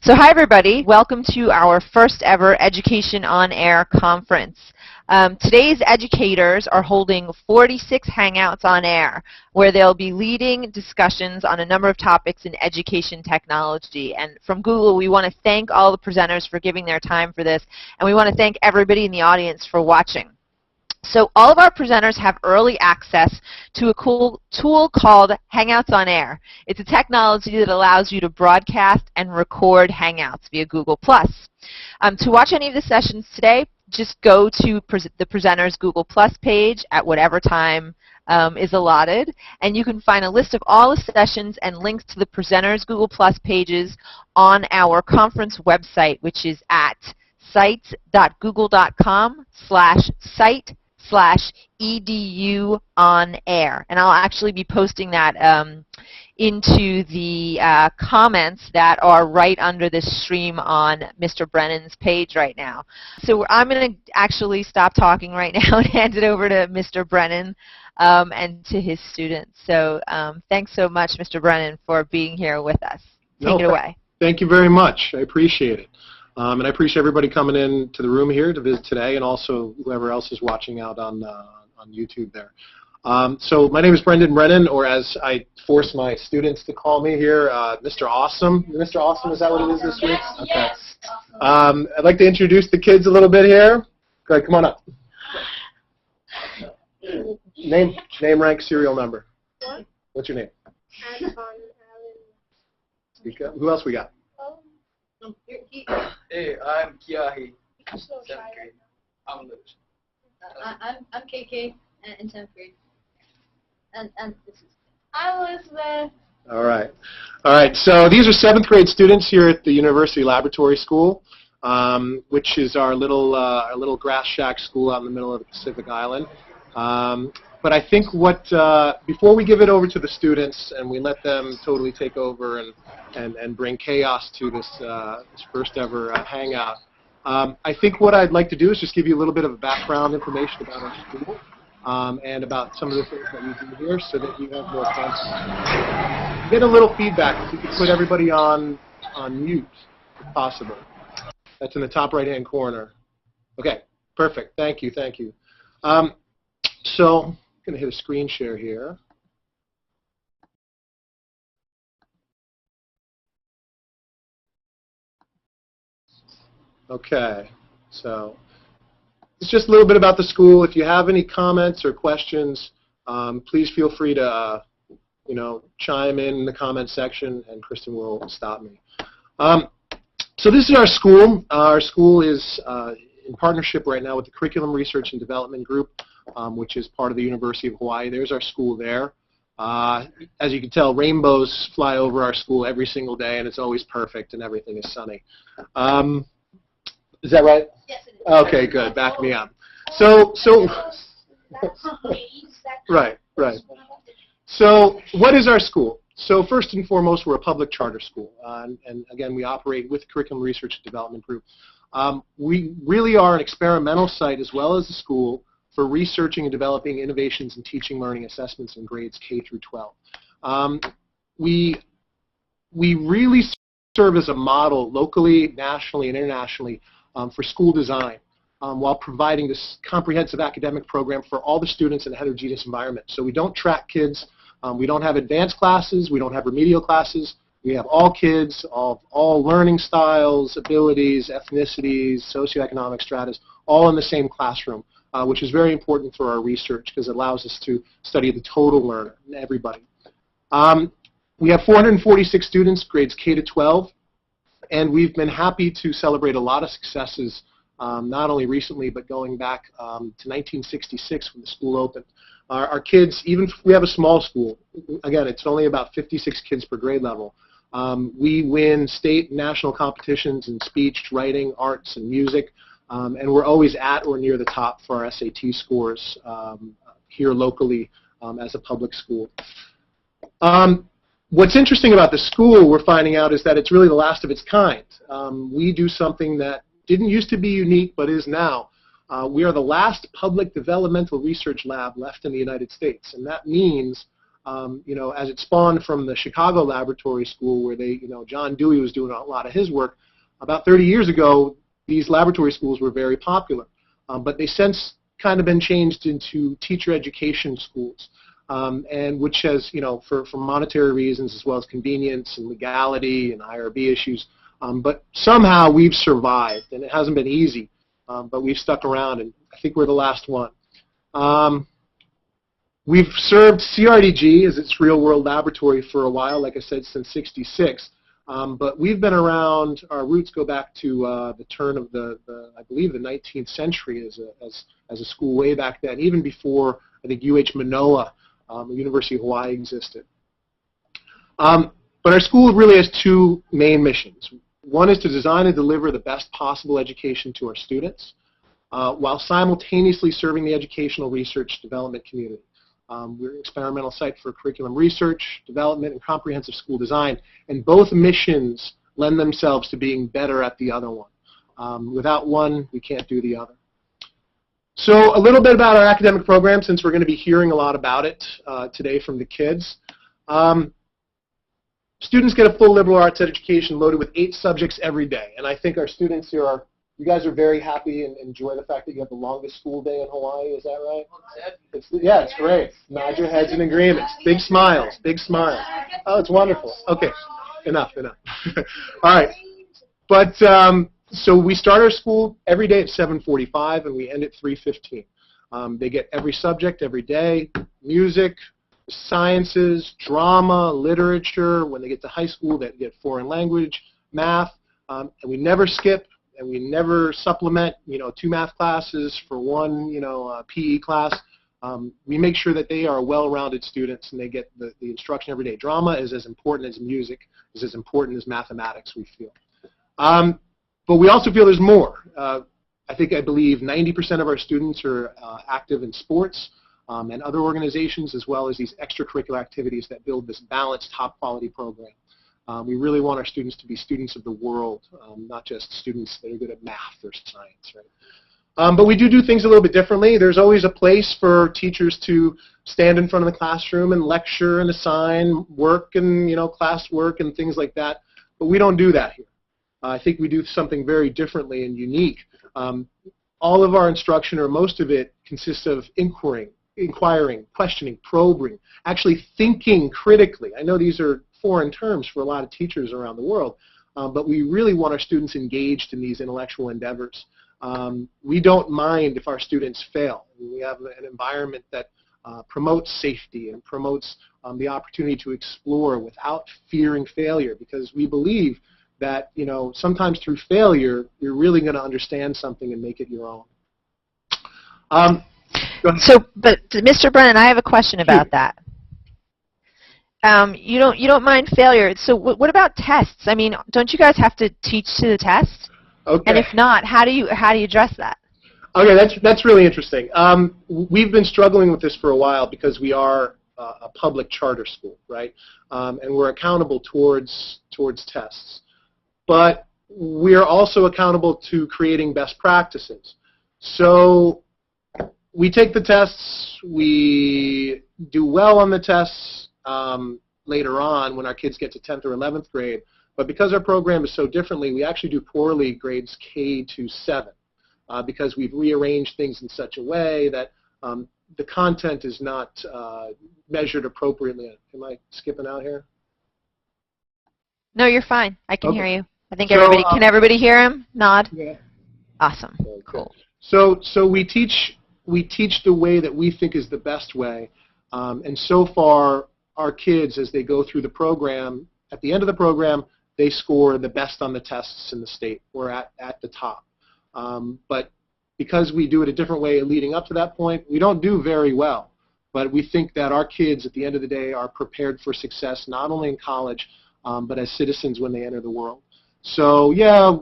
So hi everybody, welcome to our first ever Education on Air conference. Today's educators are holding 46 Hangouts on Air, where they'll be leading discussions on a number of topics in education technology. And from Google, we want to thank all the presenters for giving their time for this, and we want to thank everybody in the audience for watching. So all of our presenters have early access to a cool tool called Hangouts on Air. It's a technology that allows you to broadcast and record Hangouts via Google+. To watch any of the sessions today, just go to the presenter's Google+ page at whatever time is allotted, and you can find a list of all the sessions and links to the presenter's Google+ pages on our conference website, which is at sites.google.com/site/EduOnAir. And I'll actually be posting that into the comments that are right under the stream on Mr. Brennan's page right now. So I'm going to actually stop talking right now and hand it over to Mr. Brennan and to his students. So thanks so much, Mr. Brennan, for being here with us. Take it away. Thank you very much. I appreciate it. And I appreciate everybody coming in to the room here to visit today, and also whoever else is watching out on YouTube there. So my name is Brennan, or as I force my students to call me here, Mr. Awesome. Mr. Awesome, is that what it is this week? Yes, okay. Yes. I'd like to introduce the kids a little bit here. Go ahead, come on up. Name, rank, serial number. What? What's your name? Anton Allen. Speak up. Who else we got? Hey, I'm Kiahi. So shy right grade. now. I'm Luke. I'm KK in 10th grade. And this is I'm Elizabeth. All right. All right. So these are 7th grade students here at the University Laboratory School, which is our little grass shack school out in the middle of the Pacific Island. But I think before we give it over to the students and we let them totally take over and bring chaos to this first ever Hangout, I think what I'd like to do is just give you a little bit of background information about our school and about some of the things that we do here so that you have more fun. Get a little feedback. If you could put everybody on mute, if possible. That's in the top right-hand corner. Okay, perfect. Thank you, thank you. So I'm going to hit a screen share here. Okay, so it's just a little bit about the school. If you have any comments or questions, please feel free to chime in the comment section, and Kristen will stop me. So this is our school. Our school is in partnership right now with the Curriculum Research and Development Group, which is part of the University of Hawaii. There's our school there. As you can tell, rainbows fly over our school every single day, and it's always perfect, and everything is sunny. Is that right? yes, it is. Okay, good. Back me up. So right. So what is our school? So first and foremost, we're a public charter school, and again, we operate with Curriculum Research and Development Group. We really are an experimental site as well as a school for researching and developing innovations in teaching, learning, assessments in grades K through 12. We really serve as a model locally, nationally, and internationally for school design while providing this comprehensive academic program for all the students in a heterogeneous environment. So we don't track kids. We don't have advanced classes. We don't have remedial classes. We have all kids, all learning styles, abilities, ethnicities, socioeconomic stratas, all in the same classroom, which is very important for our research because it allows us to study the total learner, everybody. We have 446 students, grades K to 12, and we've been happy to celebrate a lot of successes, not only recently, but going back to 1966 when the school opened. Our kids, even if we have a small school, again, it's only about 56 kids per grade level. We win state and national competitions in speech, writing, arts, and music, and we're always at or near the top for our SAT scores here locally as a public school. What's interesting about the school, we're finding out, is that it's really the last of its kind. We do something that didn't used to be unique but is now. We are the last public developmental research lab left in the United States, and that means as it spawned from the Chicago laboratory school where they, John Dewey was doing a lot of his work. About 30 years ago, these laboratory schools were very popular, but they since kind of been changed into teacher education schools, and which has, for monetary reasons as well as convenience and legality and IRB issues, but somehow we've survived, and it hasn't been easy, but we've stuck around, and I think we're the last one. We've served CRDG as its real-world laboratory for a while, like I said, since '66. But we've been around. Our roots go back to the turn of I believe, the 19th century as a school way back then, even before I think UH Manoa, the University of Hawaii, existed. But our school really has two main missions. One is to design and deliver the best possible education to our students, while simultaneously serving the educational research development community. We're an experimental site for curriculum research, development, and comprehensive school design, and both missions lend themselves to being better at the other one. Without one, we can't do the other. So a little bit about our academic program, since we're going to be hearing a lot about it today from the kids. Students get a full liberal arts education loaded with 8 subjects every day, and I think our students here you guys are very happy and enjoy the fact that you have the longest school day in Hawaii, is that right? Yeah, it's great. Nod your heads in agreement. Big smiles, big smiles. Oh, it's wonderful. Okay, enough. All right. But, so we start our school every day at 7:45 and we end at 3:15. They get every subject every day, music, sciences, drama, literature. When they get to high school, they get foreign language, math, and we never skip. And we never supplement, 2 math classes for 1, PE class. We make sure that they are well-rounded students and they get the instruction every day. Drama is as important as music, is as important as mathematics, we feel. But we also feel there's more. I believe 90% of our students are active in sports and other organizations, as well as these extracurricular activities that build this balanced, top-quality program. We really want our students to be students of the world, not just students that are good at math or science, right? But we do things a little bit differently. There's always a place for teachers to stand in front of the classroom and lecture and assign work and, classwork and things like that. But we don't do that here. I think we do something very differently and unique. All of our instruction, or most of it, consists of inquiring, questioning, probing, actually thinking critically. I know these are foreign terms for a lot of teachers around the world, but we really want our students engaged in these intellectual endeavors. We don't mind if our students fail. We have an environment that promotes safety and promotes the opportunity to explore without fearing failure, because we believe that, sometimes through failure, you're really going to understand something and make it your own. But Mr. Brennan, I have a question about that. You don't mind failure. So what about tests? I mean, don't you guys have to teach to the test? Okay. And if not, how do you address that? Okay, that's really interesting. We've been struggling with this for a while because we are a public charter school, right? And we're accountable towards tests. But we are also accountable to creating best practices. So we take the tests, we do well on the tests later on when our kids get to 10th or 11th grade. But because our program is so differently, we actually do poorly grades K to 7 because we've rearranged things in such a way that the content is not measured appropriately. Am I skipping out here? No, you're fine. I can hear you. I think So, can everybody hear him? Nod. Yeah. Awesome. Okay. Cool. So we teach the way that we think is the best way, and so far our kids, as they go through the program, at the end of the program, they score the best on the tests in the state. We're at the top. But because we do it a different way leading up to that point, we don't do very well. But we think that our kids, at the end of the day, are prepared for success, not only in college, but as citizens when they enter the world. So, yeah,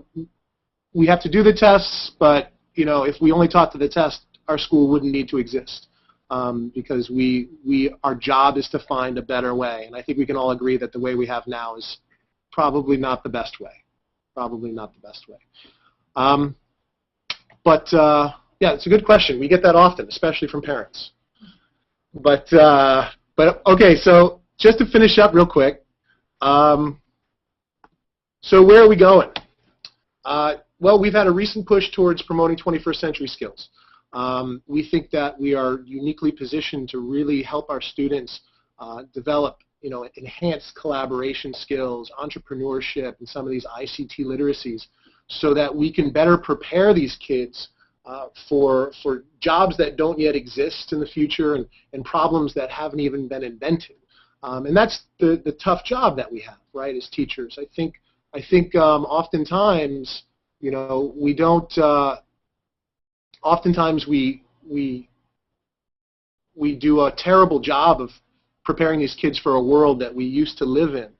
we have to do the tests, but, if we only taught to the test, our school wouldn't need to exist. Because our job is to find a better way. And I think we can all agree that the way we have now is probably not the best way. Probably not the best way. Yeah, it's a good question. We get that often, especially from parents. But But okay, so just to finish up real quick, so where are we going? Well, we've had a recent push towards promoting 21st century skills. We think that we are uniquely positioned to really help our students develop, enhanced collaboration skills, entrepreneurship, and some of these ICT literacies, so that we can better prepare these kids for jobs that don't yet exist in the future and problems that haven't even been invented. And that's the tough job that we have, right, as teachers. I think oftentimes, we don't. Oftentimes we do a terrible job of preparing these kids for a world that we used to live in,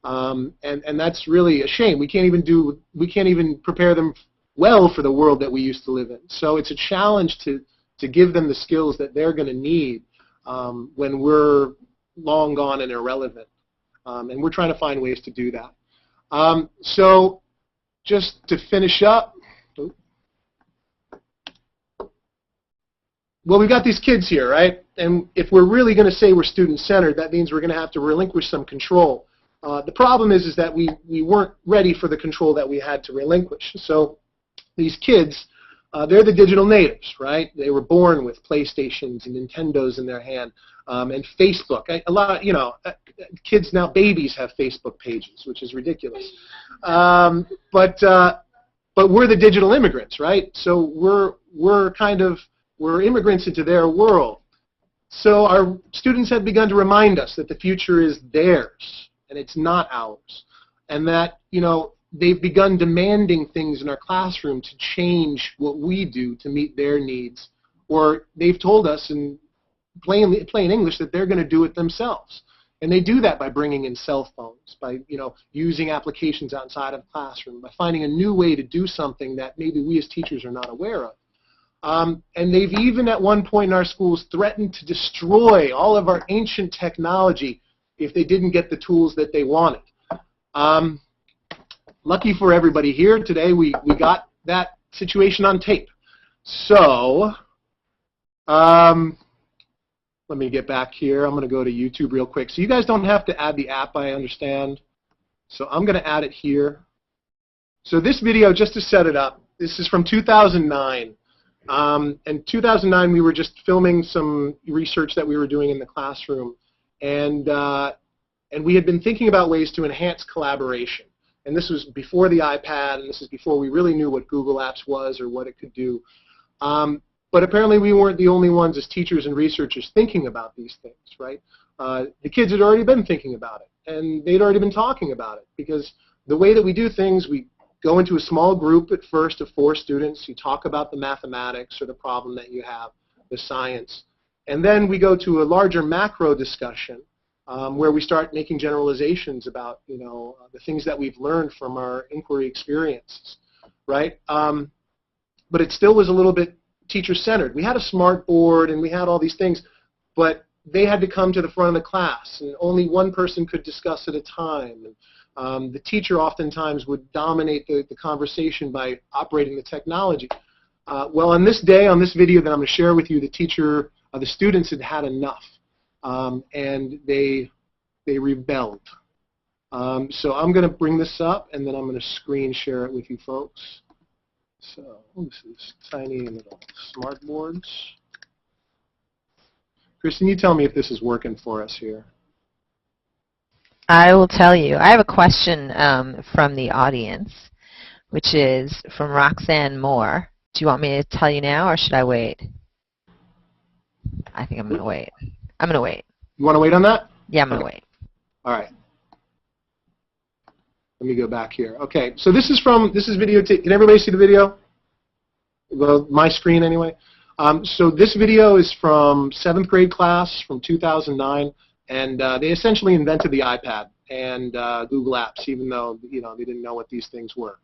and that's really a shame. We can't even prepare them well for the world that we used to live in. So it's a challenge to give them the skills that they're going to need when we're long gone and irrelevant, and we're trying to find ways to do that. So just to finish up, well, we've got these kids here, right? And if we're really going to say we're student-centered, that means we're going to have to relinquish some control. The problem is that we weren't ready for the control that we had to relinquish. So these kids, they're the digital natives, right? They were born with PlayStations and Nintendos in their hand, and Facebook. A lot of, kids now, babies have Facebook pages, which is ridiculous. But we're the digital immigrants, right? So we're immigrants into their world. So our students have begun to remind us that the future is theirs and it's not ours, and that they've begun demanding things in our classroom to change what we do to meet their needs, or they've told us in plain English that they're going to do it themselves. And they do that by bringing in cell phones, by using applications outside of the classroom, by finding a new way to do something that maybe we as teachers are not aware of. And they've even at one point in our schools threatened to destroy all of our ancient technology if they didn't get the tools that they wanted. Lucky for everybody here today, we got that situation on tape. So let me get back here. I'm going to go to YouTube real quick. So you guys don't have to add the app, I understand. So I'm going to add it here. So this video, just to set it up, this is from 2009. In 2009, we were just filming some research that we were doing in the classroom, and we had been thinking about ways to enhance collaboration. And this was before the iPad, and this is before we really knew what Google Apps was or what it could do. But apparently, we weren't the only ones as teachers and researchers thinking about these things, right? The kids had already been thinking about it, and they'd already been talking about it, because the way that we do things, we go into a small group at first of 4 students. You talk about the mathematics or the problem that you have, the science. And then we go to a larger macro discussion where we start making generalizations about, the things that we've learned from our inquiry experiences, right? But it still was a little bit teacher-centered. We had a smart board and we had all these things, but they had to come to the front of the class, and only one person could discuss at a time. And the teacher oftentimes would dominate the conversation by operating the technology. Well, on this day, on this video that I'm going to share with you, the students had had enough, and they rebelled. So I'm going to bring this up, and then I'm going to screen share it with you folks. So this is tiny little smart boards. Kristen, you tell me if this is working for us here. I will tell you. I have a question from the audience, which is from Roxanne Moore. Do you want me to tell you now, or should I wait? I think I'm going to wait. I'm going to wait. You want to wait on that? Yeah, I'm going to wait. All right. Let me go back here. Okay, so this is video. Can everybody see the video? Well, my screen anyway. So this video is from 7th grade class from 2009. And they essentially invented the iPad and Google Apps, even though they didn't know what these things were.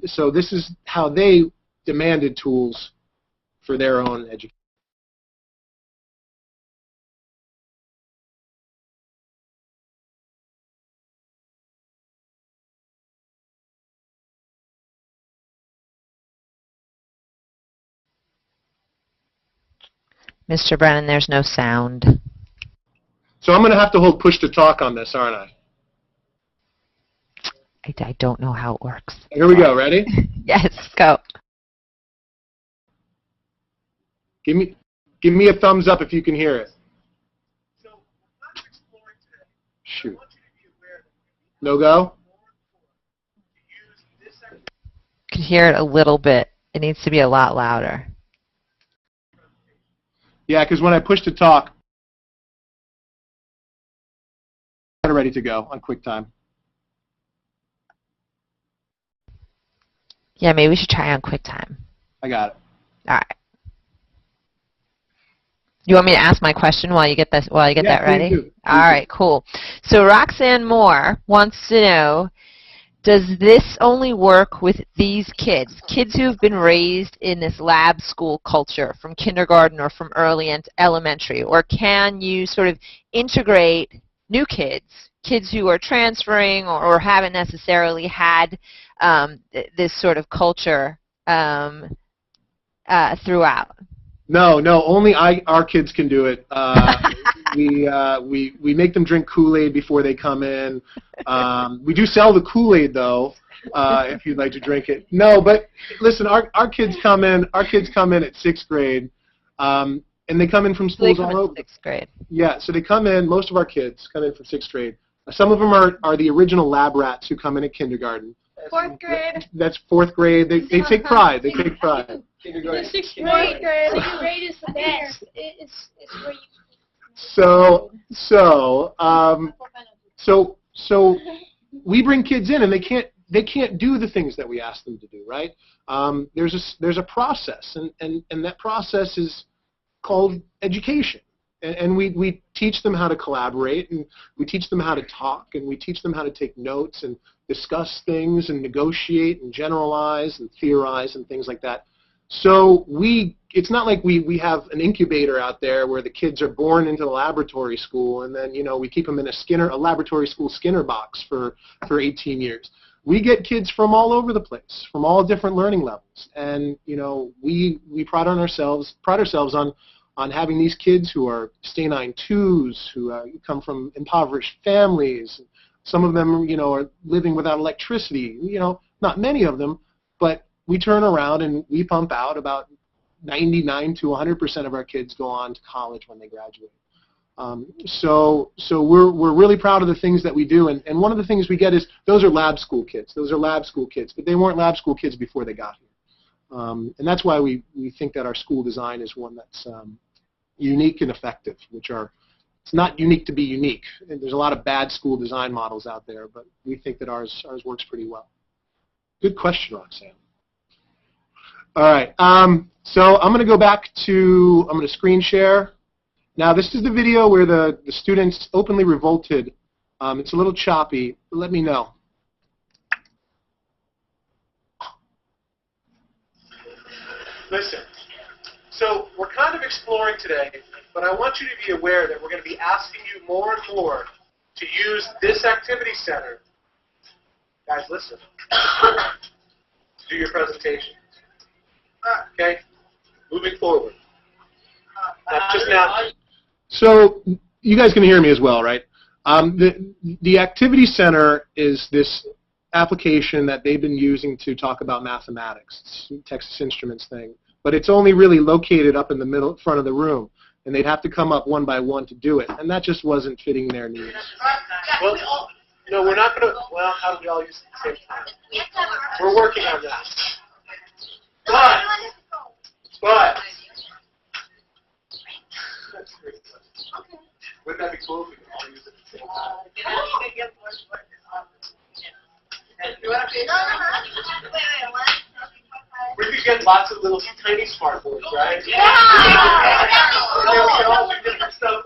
So this is how they demanded tools for their own education. Mr. Brennan, there's no sound. So I'm going to have to hold push to talk on this, aren't I? I don't know how it works. Here we go. Ready? Yes, go. Give me a thumbs up if you can hear it. Shoot. No go? Can hear it a little bit. It needs to be a lot louder. Yeah, because when I push to talk, I'm ready to go on QuickTime. Yeah, maybe we should try on QuickTime. I got it. All right. You want me to ask my question while you get this? While you get Yeah, that ready? please do. All right, cool. So Roxanne Moore wants to know, does this only work with these kids who've been raised in this lab school culture from kindergarten or from early and elementary, or can you sort of integrate new kids who are transferring or haven't necessarily had this sort of culture throughout? No, only our kids can do it. We make them drink Kool-Aid before they come in. We do sell the Kool-Aid though, if you'd like to drink it. No, but listen, our kids come in. Our kids come in at 6th grade, and they come in from schools all over. 6th grade. Yeah, so they come in. Most of our kids come in from 6th grade. Some of them are the original lab rats who come in at kindergarten. 4th grade. That's 4th grade. They take pride. They take pride. The 6th grade. 6th grade is the best. It's where you. So we bring kids in, and they can't do the things that we ask them to do, right? There's a process, and that process is called education, and we teach them how to collaborate, and we teach them how to talk, and we teach them how to take notes and discuss things and negotiate and generalize and theorize and things like that. So it's not like we have an incubator out there where the kids are born into the laboratory school and then, we keep them in a laboratory school Skinner box for 18 years. We get kids from all over the place, from all different learning levels. And, we pride ourselves on having these kids who are stay 9-2s, who come from impoverished families. Some of them, are living without electricity. Not many of them, but we turn around and we pump out about 99 to 100% of our kids go on to college when they graduate. So we're really proud of the things that we do, and one of the things we get is those are lab school kids. Those are lab school kids, but they weren't lab school kids before they got here. And that's why we think that our school design is one that's unique and effective, it's not unique to be unique. And there's a lot of bad school design models out there, but we think that ours works pretty well. Good question, Roxanne. All right, so I'm going to go back I'm going to screen share. Now, this is the video where the students openly revolted. It's a little choppy, but let me know. Listen, so we're kind of exploring today, but I want you to be aware that we're going to be asking you more and more to use this activity center. Guys, listen. To do your presentation. Okay? Moving forward. Just now. So you guys can hear me as well, right? The Activity Center is this application that they've been using to talk about mathematics. It's a Texas Instruments thing. But it's only really located up in the front of the room. And they'd have to come up one by one to do it. And that just wasn't fitting their needs. Well, no, we're not going to, well, how do we all use it at the same time? We're working on that. But wouldn't that be cool if we could all use it at the same time? We could get lots of little tiny smart boards, right? Yeah! We could all do different stuff.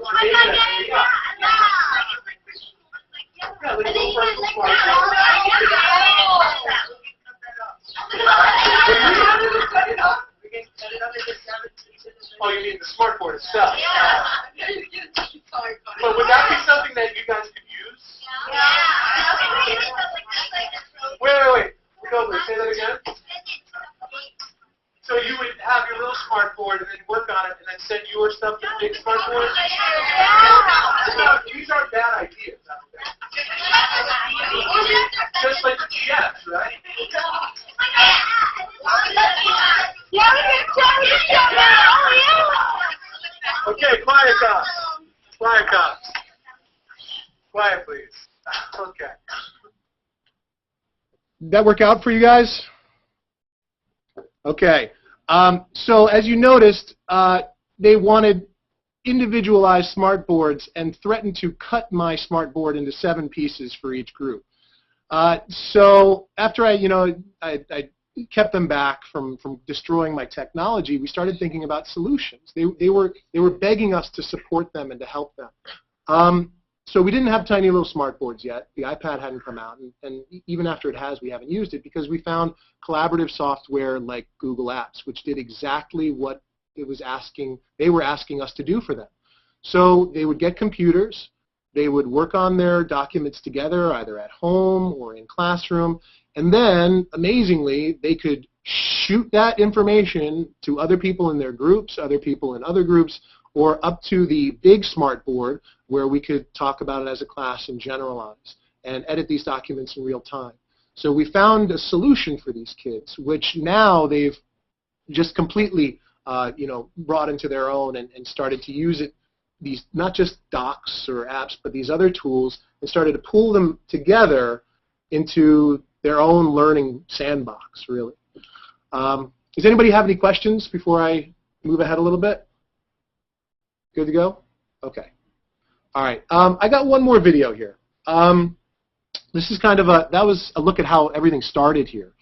Yeah, let's go for some smart boards. Oh, you mean the smart board itself? Yeah. But would that be something that you guys could use? Yeah. Wait. No, say that again. So you would have your little smart board and then work on it and then send your stuff to the big smart board? Yeah. So you just like the GS, right? Okay, quiet cops. Quiet cops. Quiet, please. Okay. Did that work out for you guys? Okay. So as you noticed, they wanted individualized smart boards and threatened to cut my smart board into 7 pieces for each group. So after I kept them back from destroying my technology, we started thinking about solutions. They were begging us to support them and to help them. So we didn't have tiny little smart boards yet. The iPad hadn't come out, and even after it has, we haven't used it because we found collaborative software like Google Apps, which did exactly what they were asking us to do for them. So they would get computers, they would work on their documents together, either at home or in classroom, and then, amazingly, they could shoot that information to other people in their groups, other people in other groups, or up to the big smart board where we could talk about it as a class and generalize and edit these documents in real time. So we found a solution for these kids, which now they've just completely brought into their own and started to use it, these not just docs or apps, but these other tools, and started to pull them together into their own learning sandbox, really. Does anybody have any questions before I move ahead a little bit? Good to go? Okay. All right. I got one more video here. This is kind of that was a look at how everything started here,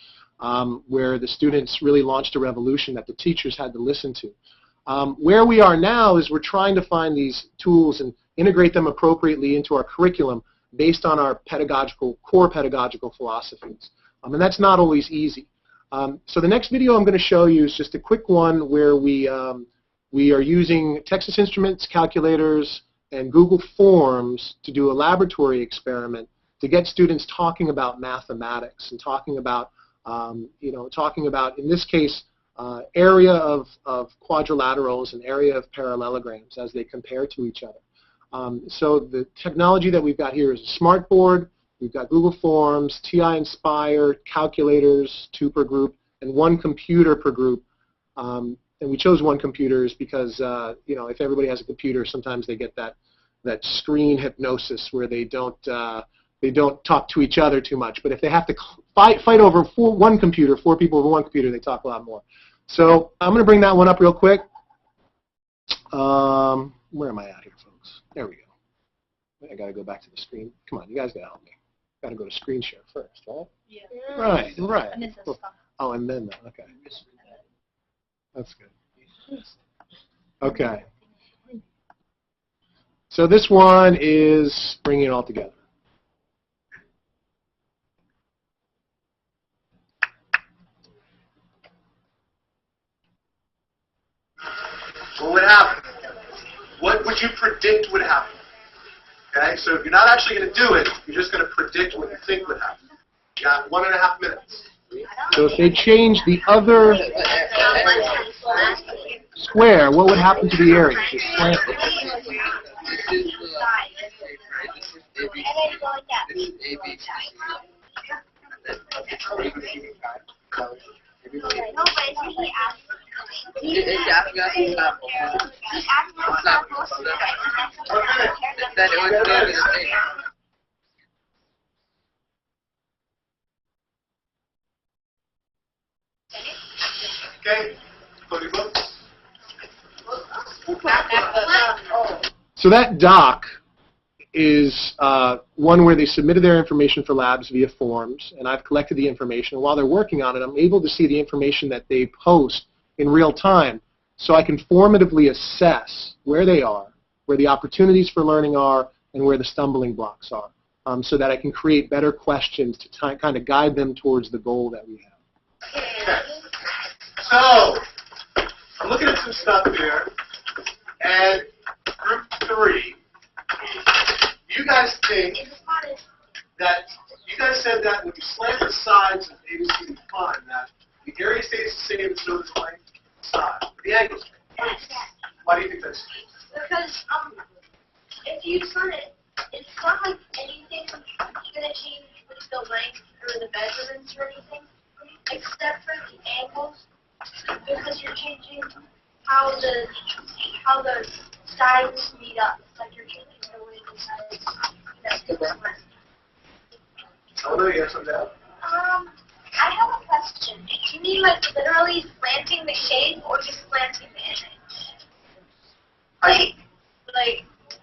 where the students really launched a revolution that the teachers had to listen to. Where we are now is we're trying to find these tools and integrate them appropriately into our curriculum based on our core pedagogical philosophies. And that's not always easy. So the next video I'm going to show you is just a quick one where we are using Texas Instruments calculators and Google Forms to do a laboratory experiment to get students talking about mathematics and talking about, in this case, area of quadrilaterals and area of parallelograms as they compare to each other. So the technology that we've got here is a smart board. We've got Google Forms, TI Inspire, calculators, 2 per group, and 1 computer per group. And we chose 1 computer because, if everybody has a computer, sometimes they get that screen hypnosis where they don't talk to each other too much. But if they have to fight over 1 computer, 4 people over 1 computer, they talk a lot more. So I'm going to bring that one up real quick. Where am I at here, folks? There we go. I got to go back to the screen. Come on, you guys got to help me. Got to go to screen share first, right? Yeah. Right. And this is stuff. Oh, and then that. Okay. That's good. Okay. So this one is bringing it all together. What would happen? What would you predict would happen? Okay, so you're not actually going to do it, you're just going to predict what you think would happen. You got 1.5 minutes. So if they change the other square, what would happen to the area? Just slant it. Okay. So that doc is one where they submitted their information for labs via forms, and I've collected the information. And while they're working on it, I'm able to see the information that they post in real time, so I can formatively assess where they are, where the opportunities for learning are, and where the stumbling blocks are, so that I can create better questions to kind of guide them towards the goal that we have. Okay. So, I'm looking at some stuff here, and group 3, you guys think that, you guys said that when you slant the sides of ABC and fun, that the area stays the same, so does my side, the angles. Yes. Why do you think that's? Because if you slant it, it's not like anything's going to change with the length or the measurements or anything, except for the angles, because you're changing how the sides meet up. It's like you're changing the way the sides. That's the difference. Oh no, you have something else? I have a question. Do you mean like literally slanting the shape or just slanting the image? Like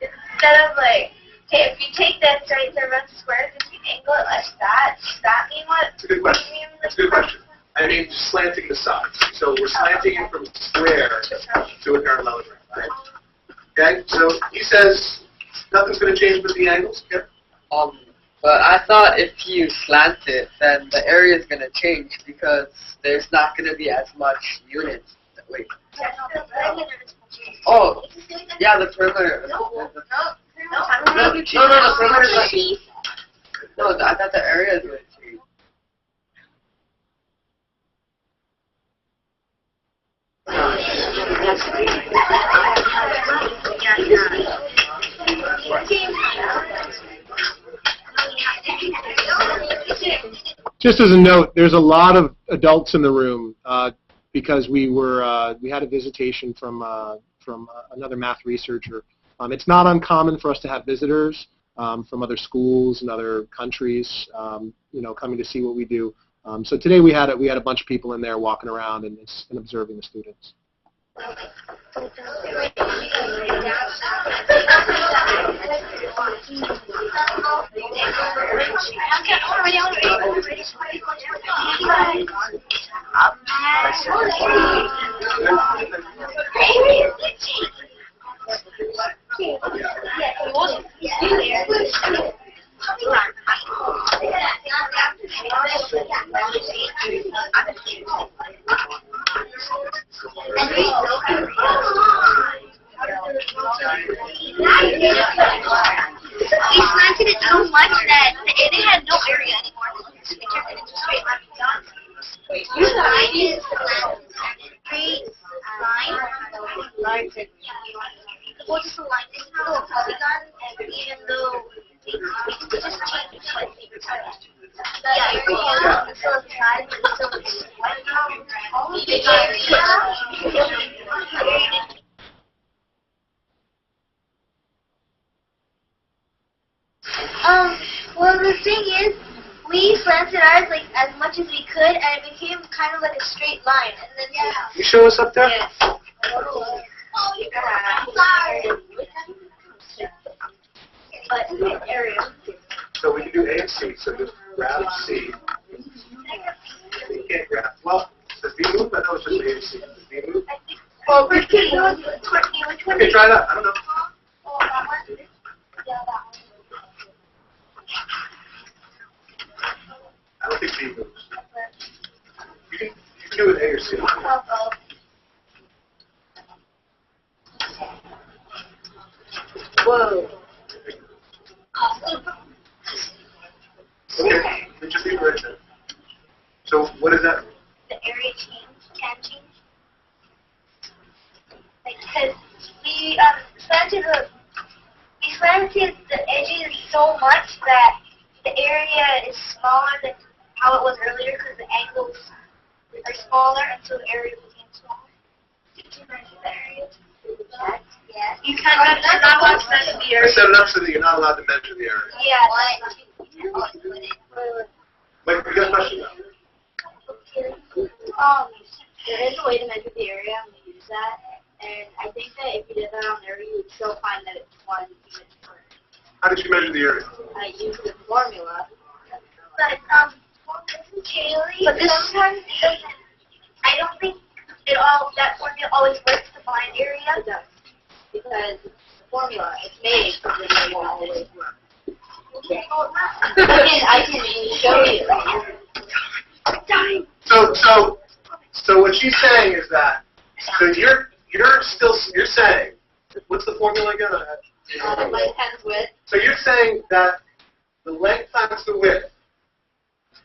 instead of like, okay, if you take that right there about the square, if you angle it like that, does that mean what? That's a good question. That's a good question. I mean, slanting the sides. So we're slanting it from square to a parallelogram, right? Okay, so he says nothing's going to change with the angles. Okay? But I thought if you slant it, then the area is going to change because there's not going to be as much units. Wait. Oh, yeah, the perimeter. No, the perimeter is like. No, I thought the area is going to change. Just as a note, there's a lot of adults in the room because we had a visitation from another math researcher. It's not uncommon for us to have visitors from other schools and other countries, coming to see what we do. So today we had a bunch of people in there walking around and observing the students. We slanted it so much that it had no area anymore. It turned it into a straight line. We'll just align this now with polygon, and even though it's just changed slightly. Yeah, so the size is still well, the thing is, we slanted ours like as much as we could, and it became kind of like a straight line. And then You show us up there? Yes. But area. So we can do A and C. So just grab C. You can't grab. Well, does B move? I know it's just A and C. Does B move? Well, which one? Okay, try that. I don't know. Oh, that one? Yeah, that one. I don't think B moves. You can do it A or C. Whoa. Okay, it should be right there. So what is that? The area can change. Like, because we slanted the edges so much that the area is smaller than how it was earlier because the angles are smaller, and so the area became smaller. Did you measure the area? Yes. You can't. You're not allowed to measure the I area. set it up so that you're not allowed to measure the area. Yeah. Wait, we got a question now. There is a way to measure the area, and we use that. And I think that if you did that on there, you would still find that it's 1 unit per. How did you measure the area? I used the formula. But sometimes it doesn't. I don't think that formula always works to find area. It does. Because the formula is made so that it won't always work. I can show you. So what she's saying is that, so you're saying, what's the formula again? Length times width. So you're saying that the length times the width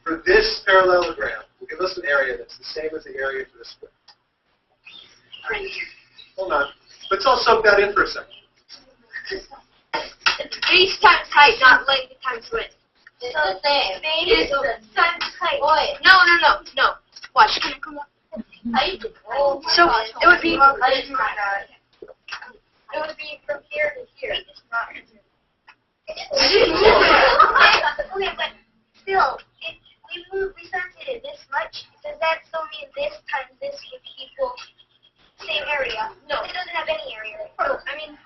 for this parallelogram will give us an area that's the same as the area for this width. Hold on. Let's all soak that in for a second. It's base times height, not length times width. It's the same. It's the sun's height. No. Watch. Come on. So it would be. It would be from here to here. It's not. Okay, but still, if we started it this much, does that still mean this times this would equal same area? No, it doesn't have any area. I mean,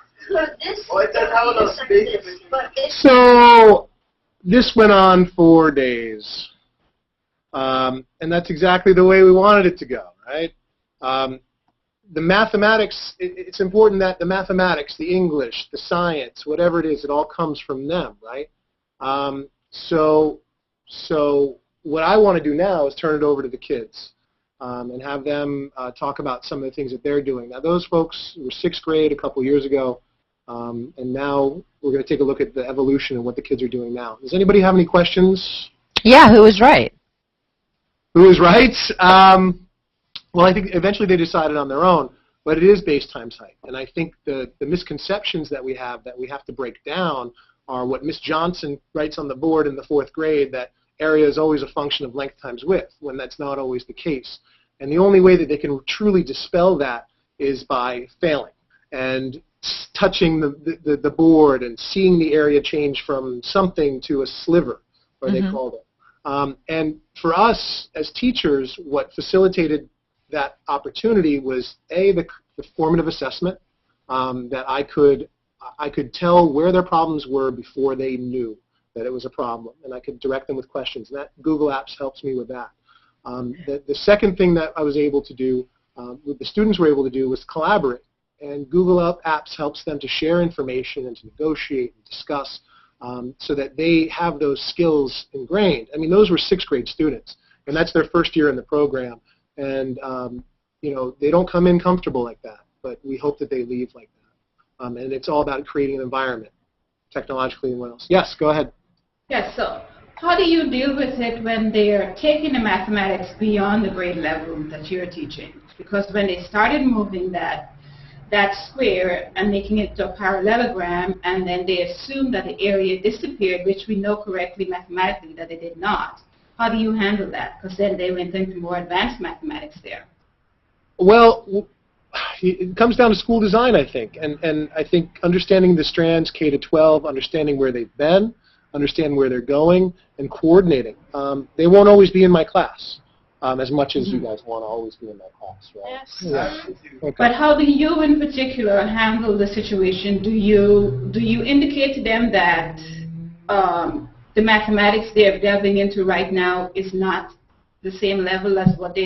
this. Oh, it does have enough space. But this. So this went on 4 days. And that's exactly the way we wanted it to go, right? The mathematics, it's important that the mathematics, the English, the science, whatever it is, it all comes from them, right? So what I want to do now is turn it over to the kids and have them talk about some of the things that they're doing. Now, those folks were 6th grade a couple years ago, and now we're going to take a look at the evolution of what the kids are doing now. Does anybody have any questions? Yeah, who was right? Who is right? Well, I think eventually they decided on their own, but it is base times height. And I think the misconceptions that we have to break down are what Miss Johnson writes on the board in the 4th grade, that area is always a function of length times width, when that's not always the case. And the only way that they can truly dispel that is by failing and touching the board and seeing the area change from something to a sliver, or they called it. And for us as teachers, what facilitated that opportunity was the formative assessment, that I could tell where their problems were before they knew that it was a problem, and I could direct them with questions. And that Google Apps helps me with that. The second thing that I was able to do, what the students were able to do, was collaborate. And Google Apps helps them to share information and to negotiate and discuss, so that they have those skills ingrained. I mean, those were 6th grade students, and that's their first year in the program. And they don't come in comfortable like that, but we hope that they leave like that. And it's all about creating an environment, technologically and what else. Yes, go ahead. Yes, so how do you deal with it when they are taking the mathematics beyond the grade level that you're teaching? Because when they started moving that square and making it to a parallelogram, and then they assume that the area disappeared, which we know correctly mathematically that it did not. How do you handle that? Because then they went into more advanced mathematics there. Well, it comes down to school design, I think. And I think understanding the strands K to 12, understanding where they've been, understanding where they're going, and coordinating. They won't always be in my class. As much as you guys want to always be in that class, right? Yes. Yeah. Okay. But how do you, in particular, handle the situation? Do you indicate to them that the mathematics they're delving into right now is not the same level as what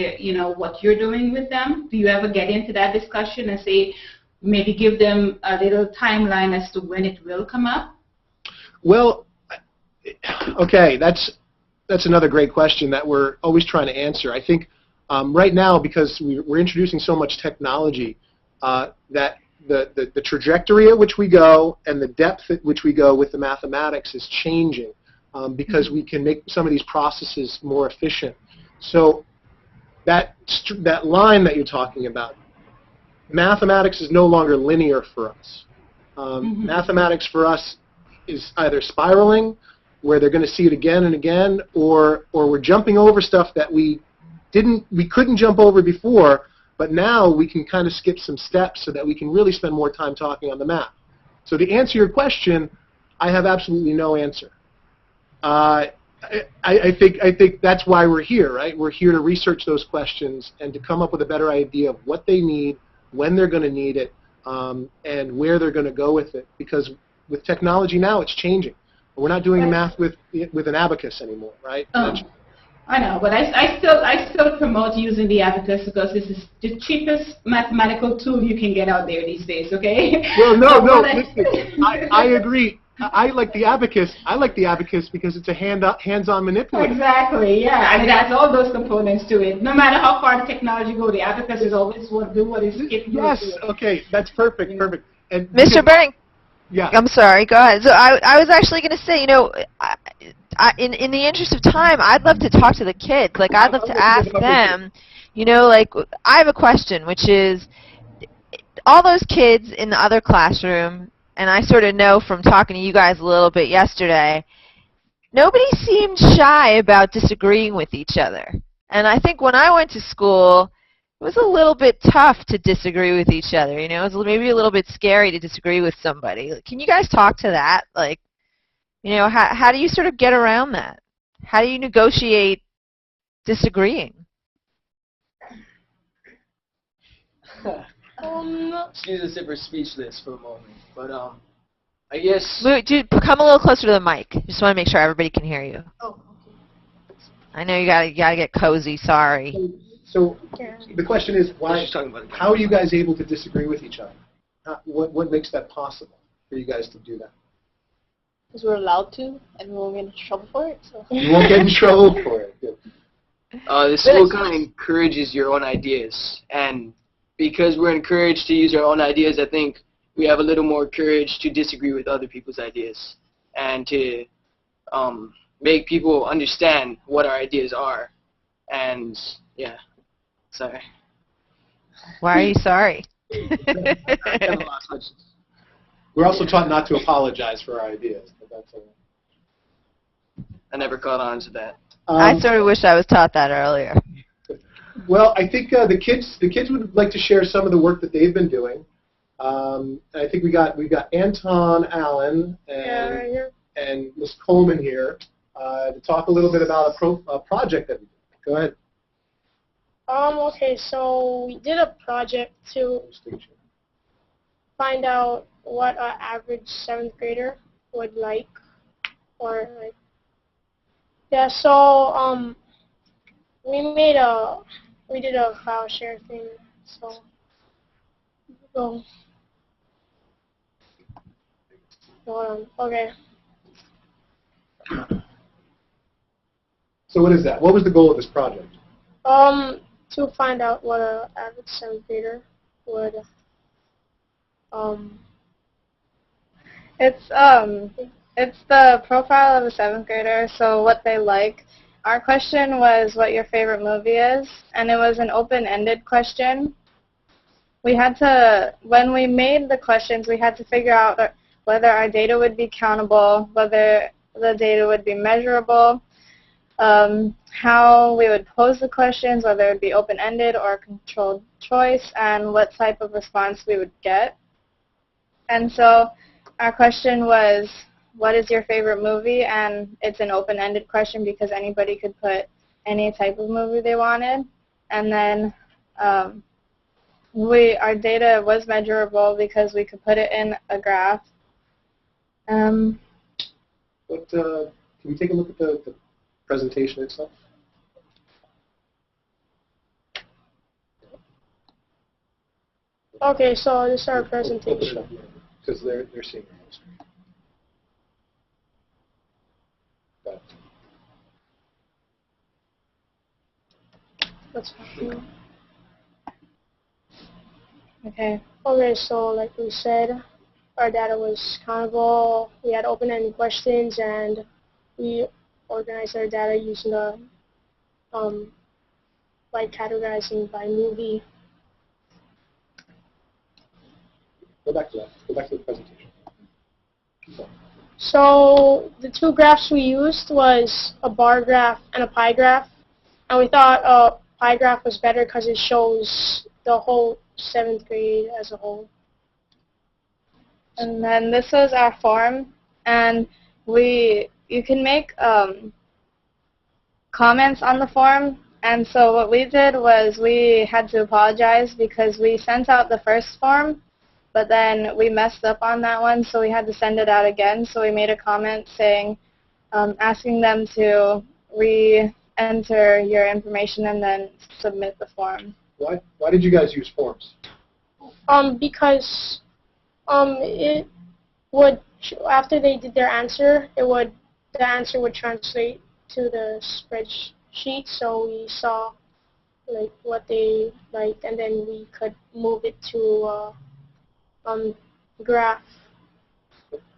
what you're doing with them? Do you ever get into that discussion and say, maybe give them a little timeline as to when it will come up? Well, okay, that's another great question that we're always trying to answer. I think right now, because we're introducing so much technology, that the trajectory at which we go and the depth at which we go with the mathematics is changing, because we can make some of these processes more efficient. So that line that you're talking about, mathematics is no longer linear for us. Mathematics for us is either spiraling, where they're going to see it again and again, or we're jumping over stuff that we couldn't jump over before, but now we can kind of skip some steps so that we can really spend more time talking on the math. So to answer your question, I have absolutely no answer. I think that's why we're here, right? We're here to research those questions and to come up with a better idea of what they need, when they're going to need it, and where they're going to go with it. Because with technology now, it's changing. We're not doing math with an abacus anymore, right? I know, but I still promote using the abacus because this is the cheapest mathematical tool you can get out there these days. Okay? Well, no, listen, I agree. I like the abacus. I like the abacus because it's a hands-on manipulator. Exactly. Yeah, and it has all those components to it. No matter how far the technology goes, the abacus is always what it's capable of doing. Yes. Okay, that's perfect. Perfect. And Mr. Brennan. Yeah. I'm sorry. Go ahead. So I was actually going to say, in the interest of time, I'd love to talk to the kids. Like, I'd love to ask them, like, I have a question, which is, all those kids in the other classroom, and I sort of know from talking to you guys a little bit yesterday, nobody seemed shy about disagreeing with each other. And I think when I went to school, it was a little bit tough to disagree with each other. You know, it was maybe a little bit scary to disagree with somebody. Can you guys talk to that? Like, you know, how do you sort of get around that? How do you negotiate disagreeing? Excuse us if we're speechless for a moment, but I guess. Dude, come a little closer to the mic. Just want to make sure everybody can hear you. Oh, okay. I know you gotta get cozy. Sorry. So the question is, why? How are you guys able to disagree with each other? What makes that possible for you guys to do that? Because we're allowed to, and we won't get in trouble for it. So. You won't get in trouble for it. Good. The school kind of encourages your own ideas, and because we're encouraged to use our own ideas, I think we have a little more courage to disagree with other people's ideas and to make people understand what our ideas are. And yeah, sorry. Why are you sorry? We're also taught not to apologize for our ideas. But that's I never caught on to that. I sort of wish I was taught that earlier. Well, I think the kids would like to share some of the work that they've been doing. I think we've got Anton Allen and Ms. Coleman here to talk a little bit about a project that we did. Go ahead. Okay, so we did a project to find out what an average 7th grader would like, or like. Yeah, so we did a file share thing. So go. Hold on. Okay. So what is that? What was the goal of this project? To find out what an average 7th grader would It's the profile of a 7th grader, so what they like. Our question was what your favorite movie is, and it was an open-ended question. We had to, when we made the questions, we had to figure out whether our data would be countable, whether the data would be measurable, how we would pose the questions, whether it would be open-ended or controlled choice, and what type of response we would get. And so our question was, what is your favorite movie? And it's an open-ended question because anybody could put any type of movie they wanted. And then our data was measurable because we could put it in a graph. Can we take a look at the presentation itself? Okay, so this is our presentation. Because they're seeing it on the screen. That's fine. Okay. Okay, so like we said, our data was countable. We had open-ended questions, and we organized our data using the like categorizing by movie. Go back to that. Go back to the presentation. So the two graphs we used was a bar graph and a pie graph, and we thought a pie graph was better because it shows the whole 7th grade as a whole. And then this was our form, and you can make comments on the form. And so what we did was we had to apologize because we sent out the first form, but then we messed up on that one, so we had to send it out again. So we made a comment saying, asking them to re-enter your information and then submit the form. Why did you guys use forms? Because it would, after they did their answer, the answer would translate to the spreadsheet, so we saw like what they liked, and then we could move it to graph.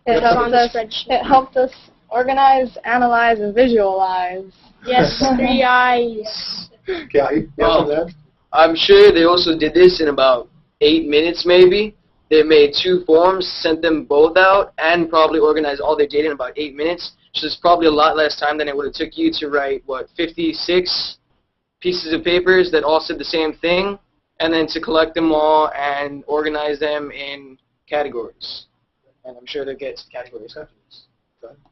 It helped us organize, analyze, and visualize. Yes, 3 eyes. Yeah, that? I'm sure they also did this in about 8 minutes maybe. They made 2 forms, sent them both out, and probably organized all their data in about 8 minutes. which is probably a lot less time than it would have took you to write, what, 56 pieces of papers that all said the same thing, and then to collect them all and organize them in categories. And I'm sure they'll get categories after this.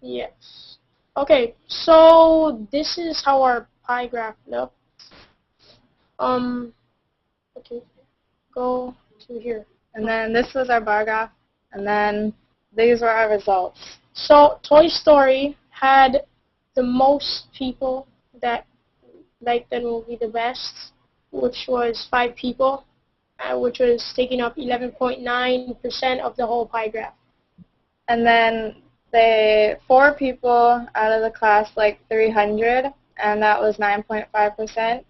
Yes. Okay, so this is how our pie graph looked. Okay, go to here. And then this was our bar graph, and then these were our results. So Toy Story had the most people that liked the movie the best, which was 5 people, which was taking up 11.9% of the whole pie graph. And then 4 people out of the class liked 300, and that was 9.5%.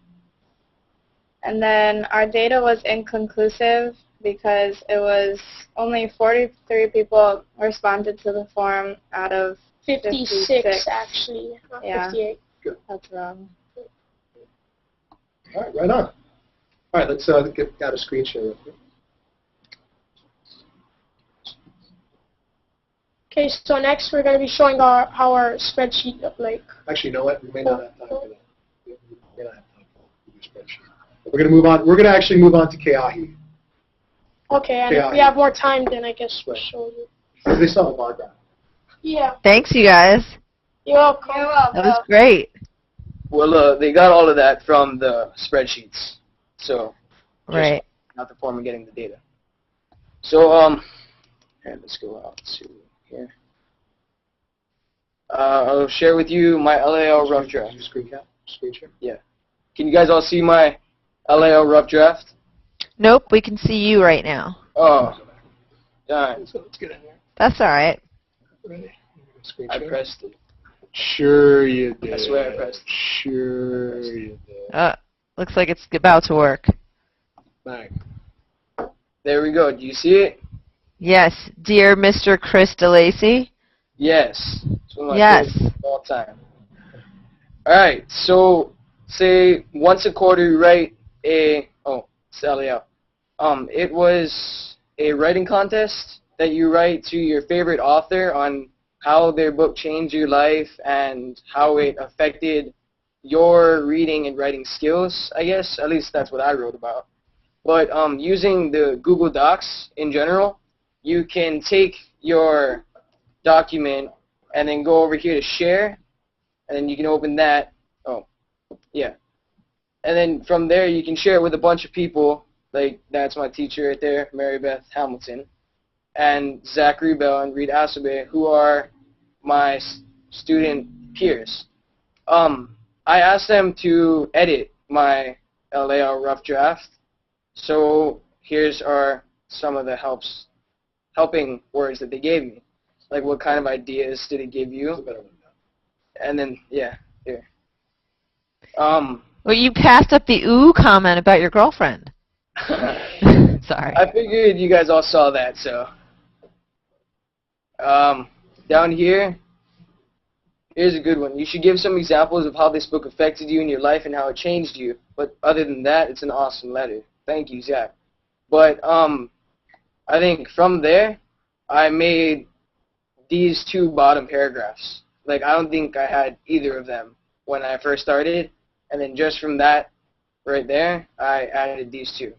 And then our data was inconclusive because it was only 43 people responded to the form out of 56 actually, not yeah. 58. Good. That's wrong. All right, right on. All right, let's get out a screen share real quick. Okay, so next we're going to be showing how our spreadsheet looked like. Actually, you know what? We may not have time for that. We may not have time for the spreadsheet. We're going to move on. We're going to actually move on to Keahi. Okay, and if we have more time, then I guess we'll show you. They still have a bar graph. Yeah. Thanks, you guys. You're welcome. You're welcome. That was great. Well, they got all of that from the spreadsheets. So, Right. not the form of getting the data. So, here, let's go out to here. I'll share with you my LAL rough draft. Screen share? Yeah. Can you guys all see my LAL rough draft? Nope, we can see you right now. Oh. Darn. So let's get in there. That's all right. Ready? Screen I share? pressed it. Sure you did. I swear I pressed it. Sure you did. Looks like it's about to work. Bang. There we go. Do you see it? Yes, dear Mr. Chris DeLacy. Yes. It's one of my Yes. favorites of all time. All right. So, say once a quarter you write a Sally out. It was a writing contest that you write to your favorite author on how their book changed your life and how it affected your reading and writing skills, I guess. At least that's what I wrote about. But using the Google Docs in general, you can take your document and then go over here to share, and then you can open that. Oh, yeah. And then from there, you can share it with a bunch of people. Like, that's my teacher right there, Mary Beth Hamilton, and Zachary Bell and Reed Asabe, who are my student peers. I asked them to edit my LAL rough draft. So here's some of the helping words that they gave me. Like, what kind of ideas did it give you? And then, yeah, here. Well, you passed up the ooh comment about your girlfriend. Sorry. I figured you guys all saw that, so. Down here, here's a good one. You should give some examples of how this book affected you in your life and how it changed you. But other than that, it's an awesome letter. Thank you, Zach. But I think from there, I made these 2 bottom paragraphs. Like, I don't think I had either of them when I first started. And then just from that right there, I added these 2.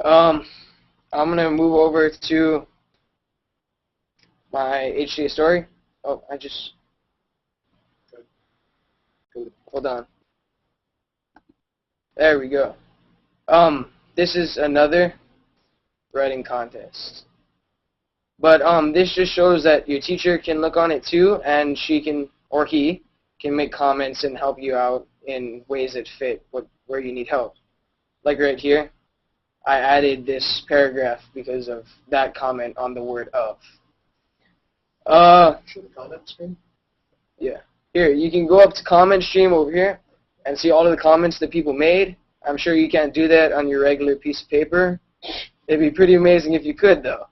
I'm going to move over to my HTA story. Oh, hold on. There we go. This is another writing contest. But this just shows that your teacher can look on it too, and she can, or he, can make comments and help you out in ways that fit where you need help. Like right here, I added this paragraph because of that comment on the word of. Show the comment screen? Yeah. Here, you can go up to comment stream over here and see all of the comments that people made. I'm sure you can't do that on your regular piece of paper. It'd be pretty amazing if you could, though.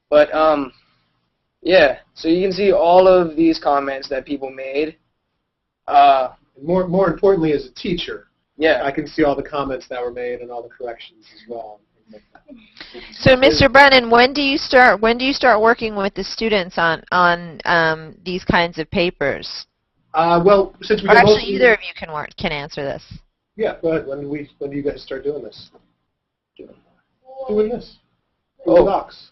But, yeah, so you can see all of these comments that people made. More importantly, as a teacher, Yeah. I can see all the comments that were made and all the corrections as well. So, Mr. Brennan, when do you start working with the students on these kinds of papers? Well, since we Or can actually, mostly, either of you can answer this. yeah, go ahead. When do you guys start doing this? Doing this? Oh. Google Docs.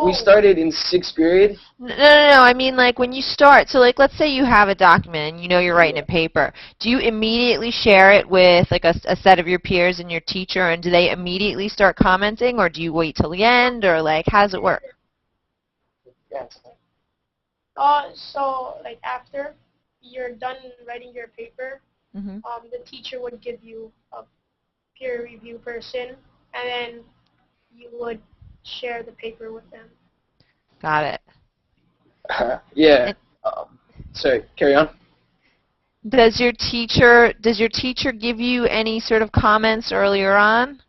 We started in 6th grade. No. I mean, like, when you start, so, like, let's say you have a document and you know you're writing a paper. Do you immediately share it with, like, a set of your peers and your teacher, and do they immediately start commenting, or do you wait till the end, or, like, how does it work? Yes. So, like, after you're done writing your paper, Mm-hmm. the teacher would give you a peer review person, and then you would share the paper with them. Got it. Yeah. Sorry, carry on. Does your teacher give you any sort of comments earlier on?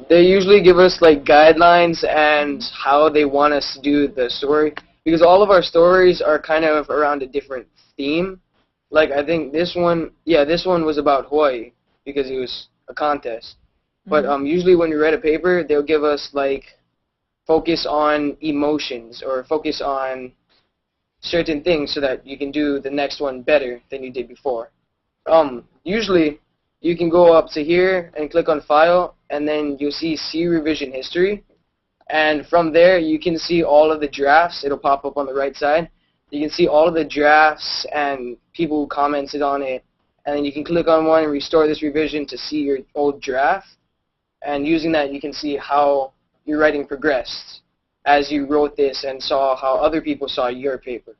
They usually give us like guidelines and how they want us to do the story, because all of our stories are kind of around a different theme. Like, I think this one was about Hawaii because it was a contest. But usually when we read a paper, they'll give us like focus on emotions or focus on certain things so that you can do the next one better than you did before. Usually you can go up to here and click on File, and then you'll see Revision History. And from there you can see all of the drafts. It'll pop up on the right side. You can see all of the drafts and people who commented on it. And then you can click on one and restore this revision to see your old draft. And using that, you can see how your writing progressed as you wrote this and saw how other people saw your paper.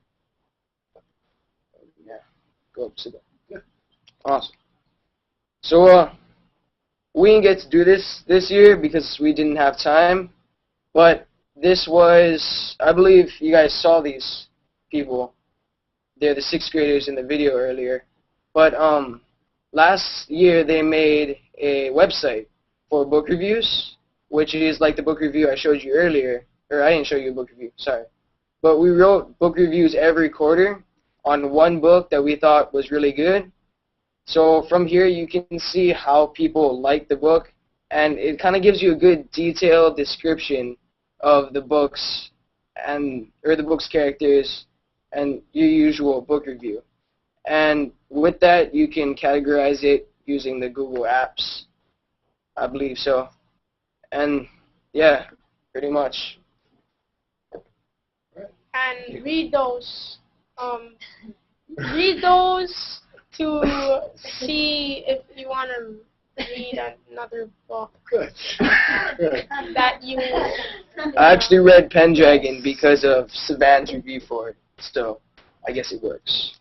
Yeah, go up to that. Yeah. Awesome. So we didn't get to do this year because we didn't have time. But this was, I believe you guys saw these people. They're the 6th graders in the video earlier. But last year they made a website for book reviews, which is like the book review I showed you earlier. Or I didn't show you a book review, sorry. But we wrote book reviews every quarter on one book that we thought was really good. So from here you can see how people like the book, and it kind of gives you a good detailed description of the books or the book's characters and your usual book review. And with that, you can categorize it using the Google Apps, I believe so. And yeah, pretty much. And read those. Read those to see if you want to read another book. Good. Good. That you. I actually read Pendragon because of Savannah's review for it, so I guess it works.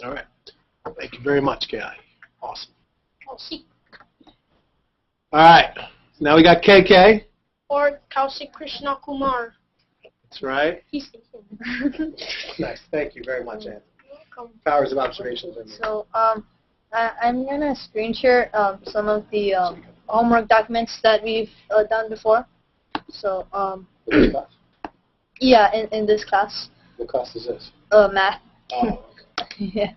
All right. Thank you very much, Kai. Awesome. Kaushik. All right. Now we got KK. Or Kaushik Krishna Kumar. That's right. He's Nice. Thank you very much, Anthony. Powers of observation. So I'm going to screen share some of the homework documents that we've done before. So yeah, in this class. What class is this? Math. Oh, okay. Yeah.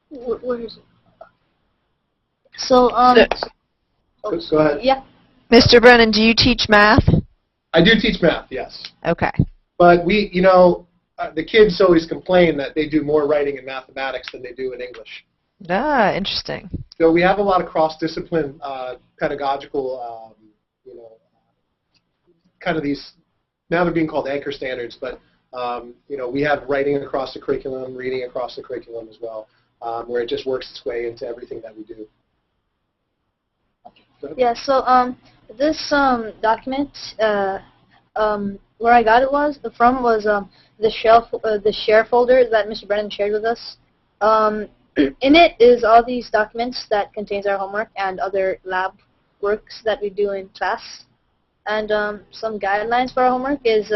Where is it? So Go ahead. yeah. Mr. Brennan, do you teach math? I do teach math, yes. Okay. But we, the kids always complain that they do more writing in mathematics than they do in English. Ah, interesting. So we have a lot of cross-discipline pedagogical, kind of these, now they're being called anchor standards, but, we have writing across the curriculum, reading across the curriculum as well, where it just works its way into everything that we do. Yeah, so this document, where I got it from was the share folder that Mr. Brennan shared with us. In it is all these documents that contains our homework and other lab works that we do in class. And some guidelines for our homework is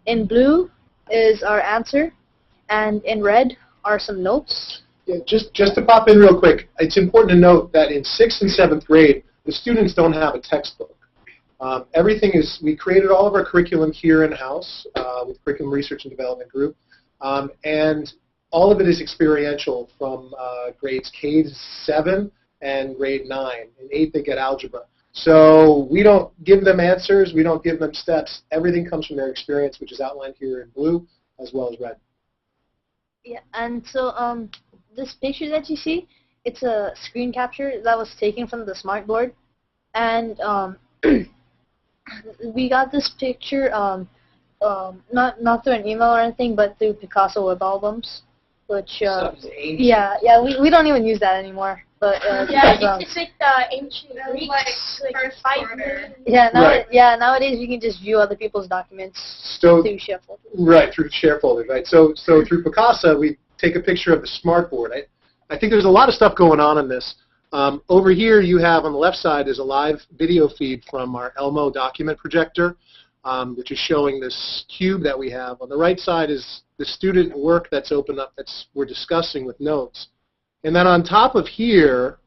in blue is our answer, and in red are some notes. Yeah, just to pop in real quick, it's important to note that in 6th and 7th grade, the students don't have a textbook. Everything is, we created all of our curriculum here in-house with Curriculum Research and Development Group, and all of it is experiential from grades K to 7 and grade 9. In 8th, they get algebra. So we don't give them answers. We don't give them steps. Everything comes from their experience, which is outlined here in blue as well as red. Yeah, and so this picture that you see, it's a screen capture that was taken from the smartboard. And we got this picture not through an email or anything, but through Picasso web albums, which yeah, we don't even use that anymore. But yeah, it's like the ancient Greeks, like 5 million. Yeah, nowadays you can just view other people's documents through share folders. Right, through share folders, right? So through Picasa, we take a picture of the smartboard. I think there's a lot of stuff going on in this. Over here, you have on the left side is a live video feed from our Elmo document projector, which is showing this cube that we have. On the right side is the student work that's opened up we're discussing with notes. And then on top of here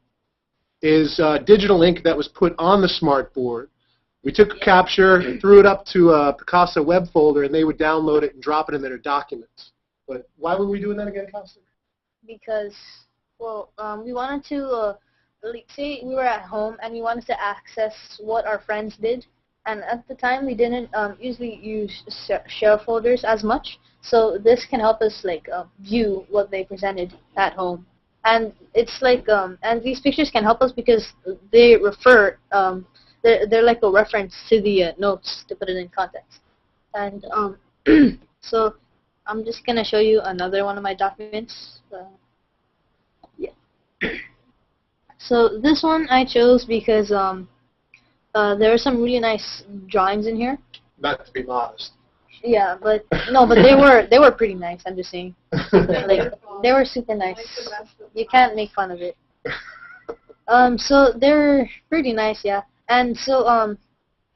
is digital ink that was put on the smartboard. We took a capture, threw it up to a Picasa web folder, and they would download it and drop it in their documents. But why were we doing that again, Costa? Because, well, we wanted to, like, say we were at home and we wanted to access what our friends did. And at the time, we didn't usually use share folders as much. So this can help us, like, view what they presented at home. And it's like, and these pictures can help us because they refer, they're like a reference to the notes to put it in context. And so I'm just going to show you another one of my documents. Yeah. So this one I chose because there are some really nice drawings in here. Not to be modest. Yeah, but no, but they were pretty nice. I'm just saying, like they were super nice. You can't make fun of it. So they're pretty nice, yeah. And so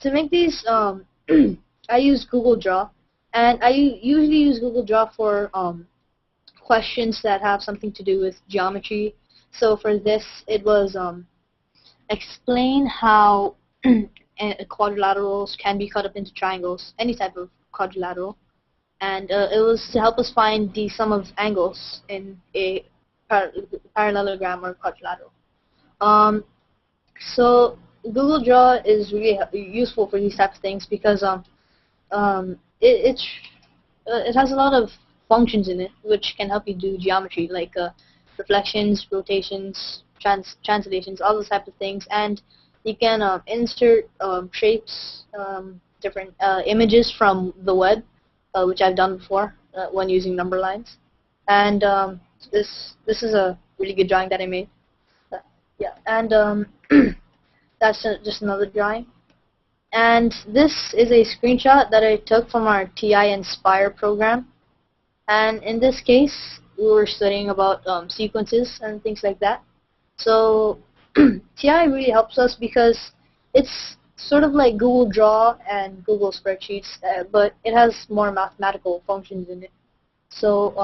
to make these, I use Google Draw, and I usually use Google Draw for questions that have something to do with geometry. So for this, it was explain how quadrilaterals can be cut up into triangles, any type of quadrilateral, and it was to help us find the sum of angles in a parallelogram or quadrilateral. So Google Draw is really useful for these types of things because it has a lot of functions in it which can help you do geometry, like reflections, rotations, translations, all those types of things, and you can insert shapes, different images from the web, which I've done before when using number lines. And this is a really good drawing that I made. Yeah, and that's just another drawing. And this is a screenshot that I took from our TI Inspire program. And in this case, we were studying about sequences and things like that. So TI really helps us because it's sort of like Google Draw and Google Spreadsheets, but it has more mathematical functions in it. So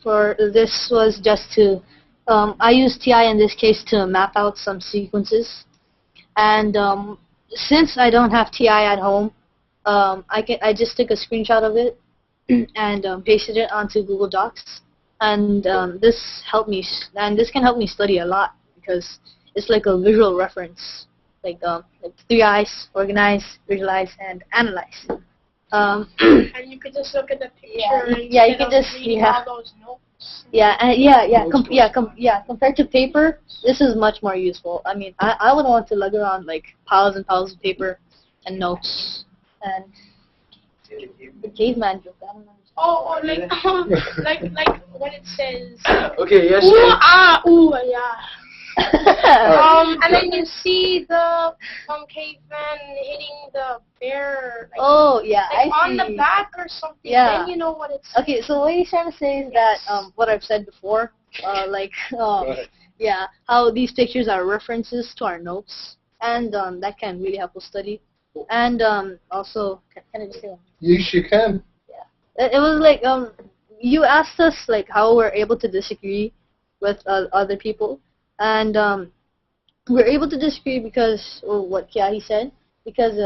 for this was just to, I used TI in this case to map out some sequences. And since I don't have TI at home, I just took a screenshot of it and pasted it onto Google Docs. And this helped me, and this can help me study a lot because it's like a visual reference. Like 3 I's: organize, visualize, and analyze. And you could just look at the picture. Yeah, you can just all those notes. Yeah, compared to paper, this is much more useful. I mean, I would want to lug around like piles and piles of paper and notes. And the caveman joke. I don't know. Oh, like when it says. Okay. Yes. Ooh, yeah. And then you see the caveman hitting the bear. Like, oh yeah, like I on see. the back or something. Yeah. Then you know what it's. Okay, so what he's trying to say is that what I've said before, yeah, how these pictures are references to our notes, and that can really help us study. And also, can I just say one? Yes, you can. Yeah, it was like you asked us like how we're able to disagree with other people. And we're able to disagree because, or what Kiahi said, because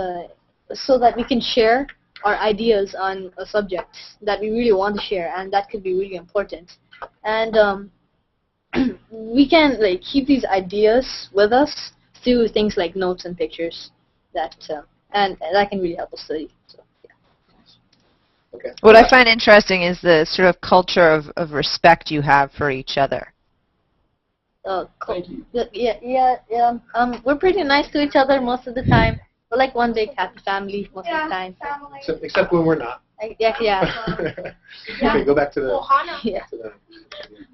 so that we can share our ideas on a subject that we really want to share, and that could be really important. And we can like keep these ideas with us through things like notes and pictures that and that can really help us study. So, yeah. Okay. What I find interesting is the sort of culture of respect you have for each other. Thank you. Yeah. We're pretty nice to each other most of the time. We're like one big happy family most of the time. Except when we're not. Yeah. Okay, go back to the. Ohana. Yeah. To the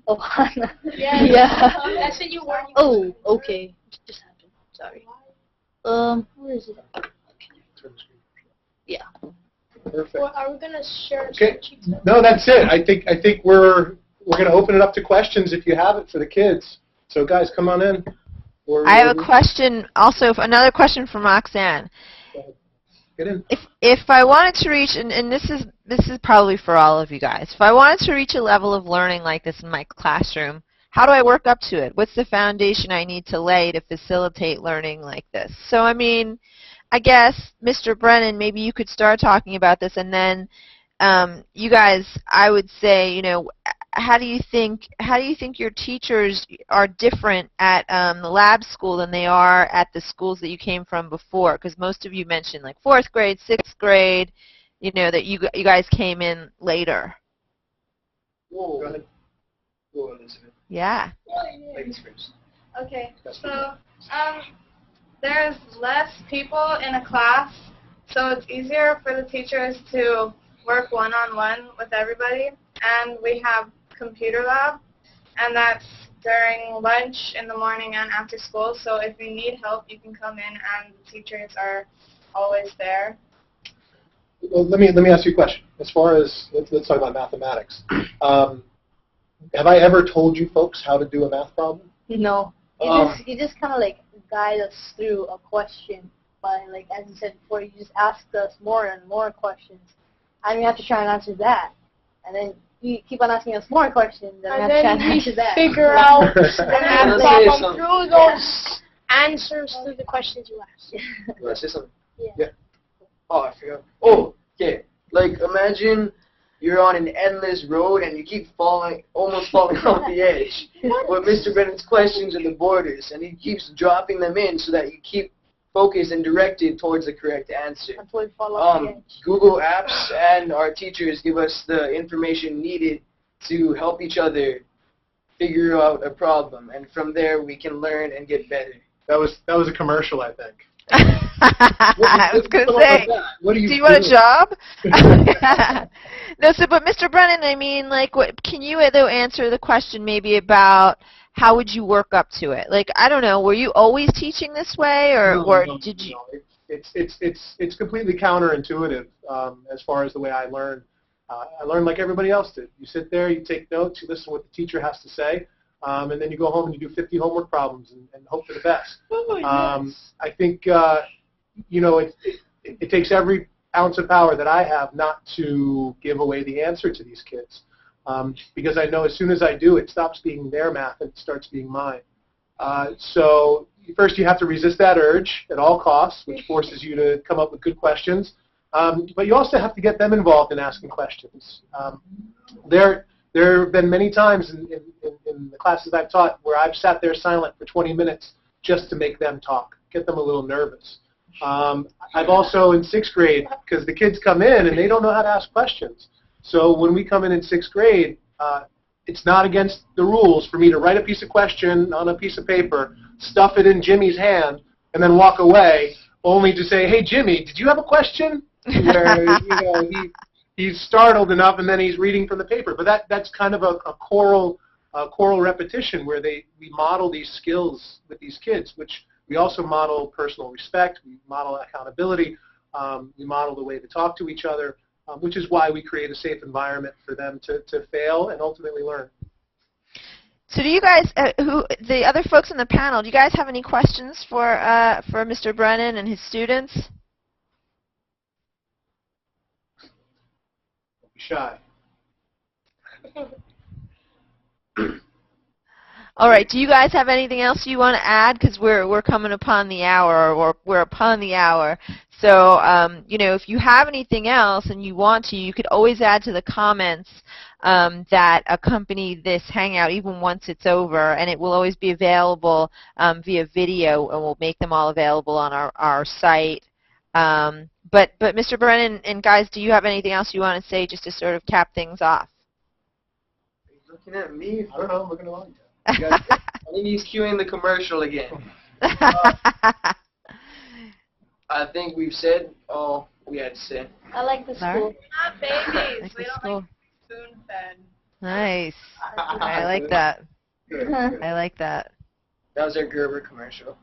Ohana. Yeah. That's when you work. Oh, okay. Just happened. Sorry. Where is it? turn the screen. Yeah. Perfect. Well, are we gonna share? Okay. No, that's it. I think we're gonna open it up to questions if you have it for the kids. So guys, come on in. I have a question also, another question from Roxanne. Get in. If I wanted to reach, and this is probably for all of you guys, if I wanted to reach a level of learning like this in my classroom, how do I work up to it? What's the foundation I need to lay to facilitate learning like this? So I mean, I guess, Mr. Brennan, maybe you could start talking about this, and then you guys, I would say, you know, how do you think your teachers are different at the lab school than they are at the schools that you came from before? Because most of you mentioned like 4th grade, 6th grade, you know, that you guys came in later. Whoa. Go ahead. Whoa, Elizabeth. Yeah. Ladies first. Okay, so there's less people in a class, so it's easier for the teachers to work one-on-one with everybody, and we have computer lab, and that's during lunch, in the morning, and after school, so if you need help, you can come in, and the teachers are always there. Well, let me ask you a question. As far as let's talk about mathematics. Have I ever told you folks how to do a math problem? No. You just kind of like guide us through a question by, like, as you said before, you just asked us more and more questions, and we have to try and answer that, and then you keep on asking us more questions, and we have to try and answer that. Figure out the math Let's say problem something. through those answers to the questions you asked. You want to say something? Yeah. Oh, I forgot. Oh, okay. Like, imagine you're on an endless road and you keep almost falling off the edge. But Mr. Brennan's questions are the borders, and he keeps dropping them in so that you keep focused and directed towards the correct answer. Until we fall off the edge. Google Apps and our teachers give us the information needed to help each other figure out a problem, and from there we can learn and get better. That was a commercial, I think. I was going to say, What do you want a job? No, so, but Mr. Brennan, I mean, like, what can you, though, answer the question maybe about how would you work up to it? Like, I don't know, were you always teaching this way, or did you? No. It's completely counterintuitive as far as the way I learn. I learn like everybody else did. You sit there, you take notes, you listen to what the teacher has to say, and then you go home and you do 50 homework problems and hope for the best. I think you know, it takes every ounce of power that I have not to give away the answer to these kids, because I know as soon as I do, it stops being their math and it starts being mine. So first you have to resist that urge at all costs, which forces you to come up with good questions. But you also have to get them involved in asking questions. There have been many times in the classes I've taught where I've sat there silent for 20 minutes just to make them talk, get them a little nervous. I've also in 6th grade, because the kids come in and they don't know how to ask questions. So when we come in 6th grade, it's not against the rules for me to write a piece of question on a piece of paper, stuff it in Jimmy's hand, and then walk away, only to say, "Hey, Jimmy, did you have a question?" Where, you know, he's startled enough, and then he's reading from the paper. But that's kind of a choral repetition where we model these skills with these kids, which we also model personal respect, we model accountability, we model the way to talk to each other, which is why we create a safe environment for them to fail and ultimately learn. So do you guys, the other folks on the panel, do you guys have any questions for Mr. Brennan and his students? Don't be shy. All right. Do you guys have anything else you want to add? Because we're coming upon the hour, or we're upon the hour. So, you know, if you have anything else and you want to, you could always add to the comments that accompany this Hangout even once it's over, and it will always be available via video, and we'll make them all available on our site. But Mr. Brennan and guys, do you have anything else you want to say just to sort of cap things off? Are you looking at me? I don't know. I'm looking at you. I think he's cueing the commercial again. I think we've said all we had to say. I like the school. All right. Not babies. Like We the don't school. like spoon-fed. Nice. I like that. Good. I like that. That was our Gerber commercial.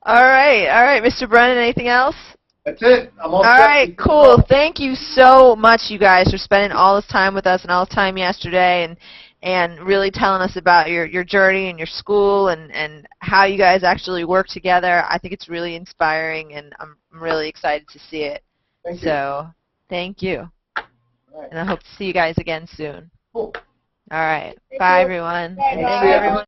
All right, Mr. Brennan, anything else? That's it. I'm all All set. right, cool. Thank you so much, you guys, for spending all this time with us and all this time yesterday, and really telling us about your journey and your school and how you guys actually work together. I think it's really inspiring, and I'm really excited to see it. Thank you. So, thank you. All right. And I hope to see you guys again soon. Cool. All right. Bye, everyone. Bye, And bye. thank you, everyone.